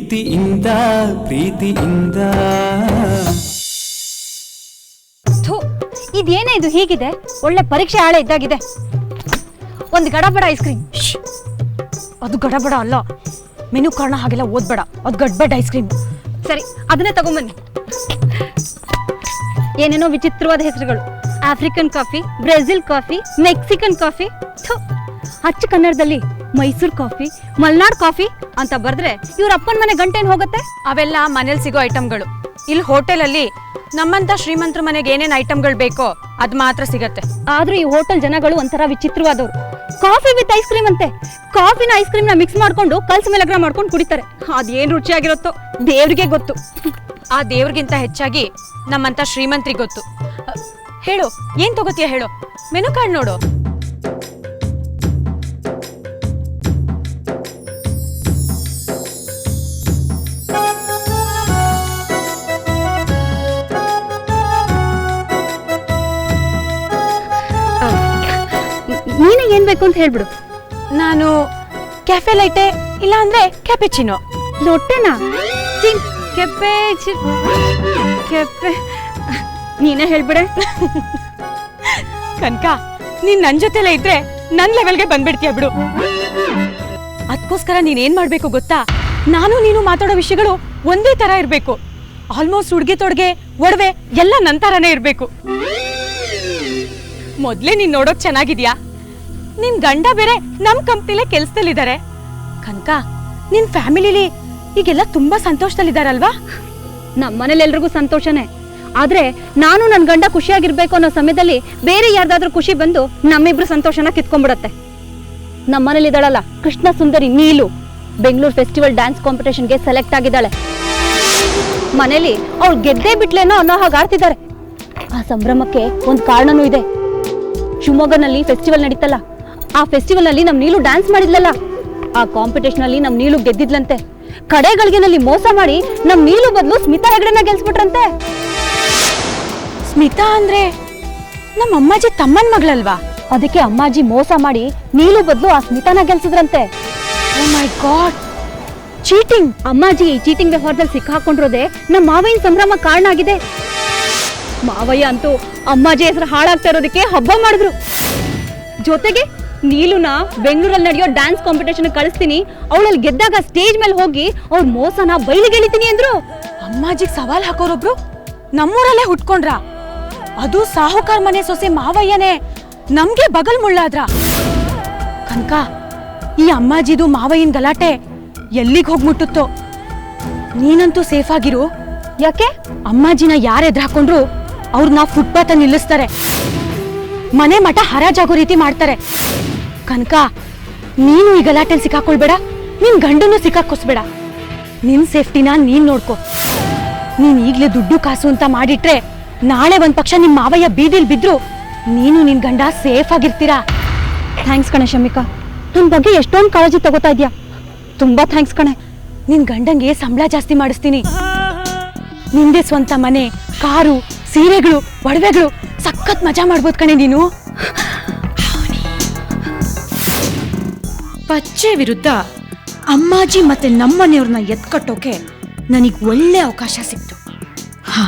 ಪ್ರೀತಿಯಿಂದ ಪ್ರೀತಿಯಿಂದ. ಇದೇನೇ ಇದು ಹೀಗಿದೆ? ಒಳ್ಳೆ ಪರೀಕ್ಷೆ ಹಾಳೆ ಇದ್ದಾಗಿದೆ. ಒಂದು ಗಡಬಡ ಐಸ್ ಕ್ರೀಮ್. ಅದು ಗಡಬಡ ಅಲ್ಲ, ಮೆನು ಕಾರಣ ಹಾಗೆಲ್ಲ ಓದ್ಬೇಡ, ಅದು ಗಡ್ಬಡ್ ಐಸ್ ಕ್ರೀಮ್. ಸರಿ, ಅದನ್ನೇ ತಗೊಂಬನ್ನಿ. ಏನೇನೋ ವಿಚಿತ್ರವಾದ ಹೆಸರುಗಳು. African coffee, Brazil coffee, Mexican coffee. ಅಚ್ಚ ಕನ್ನಡದಲ್ಲಿ ಮೈಸೂರು ಕಾಫಿ, ಮಲ್ನಾಡ್ ಕಾಫಿ ಅಂತ ಬರ್ದ್ರೆ ಇವ್ರ ಅಪ್ಪನ ಮನೆ ಗಂಟೇನು ಹೋಗುತ್ತೆ? ಅವೆಲ್ಲ ಮನೇಲಿ ಸಿಗೋ ಐಟಮ್ಗಳು. ಇಲ್ಲಿ ಹೋಟೆಲಲ್ಲಿ ನಮ್ಮಂತ ಶ್ರೀಮಂತರ ಮನೆಗೆ ಏನೇನು ಐಟಮ್ಗಳು ಬೇಕೋ ಅದು ಮಾತ್ರ ಸಿಗತ್ತೆ. ಆದ್ರೂ ಈ ಹೋಟೆಲ್ ಜನಗಳು ಒಂಥರ ವಿಚಿತ್ರವಾದವ್ರು. ಕಾಫಿ ವಿತ್ ಐಸ್ ಕ್ರೀಮ್ ಅಂತೆ. ಕಾಫಿನ ಐಸ್ ಕ್ರೀಮ್ ನ ಮಿಕ್ಸ್ ಮಾಡ್ಕೊಂಡು ಕಲ್ಸ್ ಮೇಲಗ್ರ ಮಾಡ್ಕೊಂಡು ಕುಡಿತಾರೆ. ಅದೇನ್ ರುಚಿಯಾಗಿರುತ್ತೋ ದೇವ್ರಿಗೆ ಗೊತ್ತು. ಆ ದೇವ್ರಿಗಿಂತ ಹೆಚ್ಚಾಗಿ ನಮ್ಮಂತ ಶ್ರೀಮಂತರಿಗೆ ಗೊತ್ತು. ಹೇಳು, ಏನ್ ತಗೋತೀಯ ಹೇಳು, ಮೆನು ಕಾರ್ಡ್ ನೋಡು. ನೀನೇ ಏನ್ ಬೇಕು ಅಂತ ಹೇಳ್ಬಿಡು. ನಾನು ಕೆಫೆ ಲೈಟೆ, ಇಲ್ಲ ಅಂದ್ರೆ ಕ್ಯಾಪೆಚಿನೋ. ಲೊಟ್ಟೆನಾ? ಕೆಫೆ ಕೆಫೆ ನೀನೇ ಹೇಳ್ಬಿಡೆ. ಕನಕ, ನೀನ್ ನನ್ ಜೊತೆಲೇ ಇದ್ರೆ ನನ್ ಲೆವೆಲ್ಗೆ ಬಂದ್ಬಿಡ್ತೀಯ ಬಿಡು. ಅದಕ್ಕೋಸ್ಕರ ನೀನ್ ಏನ್ ಮಾಡ್ಬೇಕು ಗೊತ್ತಾ? ನಾನು ನೀನು ಮಾತಾಡೋ ವಿಷಯಗಳು ಒಂದೇ ತರ ಇರ್ಬೇಕು. ಆಲ್ಮೋಸ್ಟ್ ಉಡ್ಗೆ ತೊಡ್ಗೆ ಒಡವೆ ಎಲ್ಲ ನನ್ ತರಾನೇ ಇರ್ಬೇಕು. ಮೊದ್ಲೇ ನೀನ್ ನೋಡೋಕ್ ಚೆನ್ನಾಗಿದ್ಯಾ. ನಿನ್ ಗಂಡ ಬೇರೆ ನಮ್ ಕಂಪ್ನಿಲೇ ಕೆಲ್ಸದಲ್ಲಿದ್ದಾರೆ. ಕನಕ, ನಿನ್ ಫ್ಯಾಮಿಲಿಲಿ ಈಗೆಲ್ಲ ತುಂಬಾ ಸಂತೋಷದಲ್ಲಿದ್ದಾರಲ್ವಾ? ನಮ್ಮನೇಲಿ ಎಲ್ರಿಗೂ ಸಂತೋಷನೇ. ಆದ್ರೆ ನಾನು ನನ್ ಗಂಡ ಖುಷಿಯಾಗಿರ್ಬೇಕು ಅನ್ನೋ ಸಮಯದಲ್ಲಿ ಬೇರೆ ಯಾರ್ದಾದ್ರೂ ಖುಷಿ ಬಂದು ನಮ್ಮಿಬ್ರು ಸಂತೋಷನ ಕಿತ್ಕೊಂಡ್ಬಿಡತ್ತೆ. ನಮ್ಮನೇಲಿ ಇದ್ದಾಳಲ್ಲ ಕೃಷ್ಣ ಸುಂದರಿ ನೀಲು, ಬೆಂಗಳೂರು ಫೆಸ್ಟಿವಲ್ ಡ್ಯಾನ್ಸ್ ಕಾಂಪಿಟೇಷನ್ಗೆ ಸೆಲೆಕ್ಟ್ ಆಗಿದ್ದಾಳೆ. ಮನೇಲಿ ಅವಳು ಗೆದ್ದೇ ಬಿಟ್ಲೇನೋ ಅನ್ನೋ ಹಾಗೆ ಆಡ್ತಿದ್ದಾರೆ. ಆ ಸಂಭ್ರಮಕ್ಕೆ ಒಂದು ಕಾರಣನೂ ಇದೆ. ಶಿವಮೊಗ್ಗನಲ್ಲಿ ಫೆಸ್ಟಿವಲ್ ನಡೀತಲ್ಲ, ಆ ಫೆಸ್ಟಿವಲ್ ನಲ್ಲಿ ನಮ್ ನೀಲು ಡ್ಯಾನ್ಸ್ ಮಾಡಿದ್ಲಲ್ಲ, ಆ ಕಾಂಪಿಟೇಷನ್ ಅಲ್ಲಿ ನಮ್ ನೀಲು ಗೆದ್ದಿದ್ಲಂತೆ. ಕಡೆಗಳಿಗೆನಲ್ಲಿ ಮೋಸ ಮಾಡಿ ನಮ್ ನೀಲು ಬದಲು ಸ್ಮಿತಾ ಹೆಗಡೆನ ಗೆಲ್ಸ್ಬಿಟ್ರಂತೆ. ಸ್ಮಿತಾ ಅಂದ್ರೆ ನಮ್ಮ ಅಮ್ಮಾಜಿ ತಮ್ಮನ್ ಮಗಳಲ್ವಾ? ಅದಕ್ಕೆ ಅಮ್ಮಾಜಿ ಮೋಸ ಮಾಡಿ ನೀಲು ಬದಲು ಆ ಸ್ಮಿತಾನ ಗೆಲ್ಸಿದ್ರಂತೆ. ಓ ಮೈ ಗಾಡ್, ಚೀಟಿಂಗ್! ಅಮ್ಮಾಜಿ ಈ ಚೀಟಿಂಗ್ ವ್ಯವಹಾರದಲ್ಲಿ ಸಿಕ್ಕಾಕೊಂಡಿರೋದೆ ನಮ್ಮ ಮಾವಯ್ಯನ ಸಂಭ್ರಮ ಕಾರಣ ಆಗಿದೆ. ಮಾವಯ್ಯ ಅಂತೂ ಅಮ್ಮಾಜಿ ಹೆಸರು ಹಾಳಾಗ್ತಾ ಇರೋದಕ್ಕೆ ಹಬ್ಬ ಮಾಡಿದ್ರು. ಜೊತೆಗೆ ನೀಲುನ ಬೆಂಗಳೂರಲ್ಲಿ ನಡೆಯೋ ಡ್ಯಾನ್ಸ್ ಕಾಂಪಿಟೇಷನ್ ಕಳಿಸ್ತೀನಿ, ಅವಳಲ್ಲಿ ಗೆದ್ದಾಗ ಸ್ಟೇಜ್ ಮೇಲೆ ಹೋಗಿ ಅವ್ರ ಮೋಸನ ಬಯಲಿಗೆಳಿತೀನಿ ಅಂದ್ರು. ಅಮ್ಮಾಜಿಗ್ ಸವಾಲ್ ಹಾಕೋರೊಬ್ರು ನಮ್ಮೂರಲ್ಲೇ ಹುಟ್ಕೊಂಡ್ರ. ಅದು ಸಾಹುಕಾರ್ ಮನೆ ಸೊಸೆ ಮಾವಯ್ಯನೇ ನಮ್ಗೆ ಬಗಲ್ ಮುಳ್ಳಾದ್ರ. ಕನಕ, ಈ ಅಮ್ಮಾಜಿದು ಮಾವಯ್ಯನ್ ಗಲಾಟೆ ಎಲ್ಲಿಗೆ ಹೋಗ್ಮುಟ್ಟುತ್ತೋ. ನೀನಂತೂ ಸೇಫ್ ಆಗಿರು. ಯಾಕೆ? ಅಮ್ಮಾಜಿನ ಯಾರು ಎದುರು ಹಾಕೊಂಡ್ರು ಅವ್ರನ್ನ ಫುಟ್ಪಾತ್ ನಿಲ್ಲಿಸ್ತಾರೆ, ಮನೆ ಮಠ ಹರಾಜಾಗೋ ರೀತಿ ಮಾಡ್ತಾರೆ. ಕನಕ, ನೀನು ಈ ಗಲಾಟೆಲ್ ಸಿಕ್ಕಾಕೊಳ್ಬೇಡ, ನಿನ್ ಗಂಡನ್ನು ಸಿಕ್ಕಾಕೊಸ್ಬೇಡ. ನಿನ್ ಸೇಫ್ಟಿನ ನೀನ್ ನೋಡ್ಕೊ. ನೀನ್ ಈಗ್ಲೇ ದುಡ್ಡು ಕಾಸು ಅಂತ ಮಾಡಿಟ್ರೆ ನಾಳೆ ಒಂದ್ ಪಕ್ಷ ನಿಮ್ ಮಾವಯ್ಯ ಬೀದಿಲ್ ಬಿದ್ರು ನೀನು ನಿನ್ ಗಂಡ ಸೇಫ್ ಆಗಿರ್ತೀರಾ. ಥ್ಯಾಂಕ್ಸ್ ಕಣೆ ಶಮಿಕಾ, ನನ್ ಬಗ್ಗೆ ಎಷ್ಟೊಂದು ಕಾಳಜಿ ತಗೋತಾ ಇದ್ಯಾ. ತುಂಬಾ ಥ್ಯಾಂಕ್ಸ್ ಕಣೆ. ನಿನ್ ಗಂಡಂಗೆ ಸಂಬಳ ಜಾಸ್ತಿ ಮಾಡಿಸ್ತೀನಿ. ನಿಂದೆ ಸ್ವಂತ ಮನೆ, ಕಾರು, ಸೀರೆಗಳು, ಒಡವೆಗಳು, ಸಖತ್ ಮಜಾ ಮಾಡ್ಬೋದು ಕಣೆ ನೀನು. ಪಚ್ಚೆ ವಿರುದ್ಧ ಅಮ್ಮಾಜಿ ಮತ್ತೆ ನಮ್ಮನೆಯವ್ರನ್ನ ಎತ್ಕಟ್ಟೋಕೆ ನನಗೆ ಒಳ್ಳೆ ಅವಕಾಶ ಸಿಕ್ತು. ಹಾ,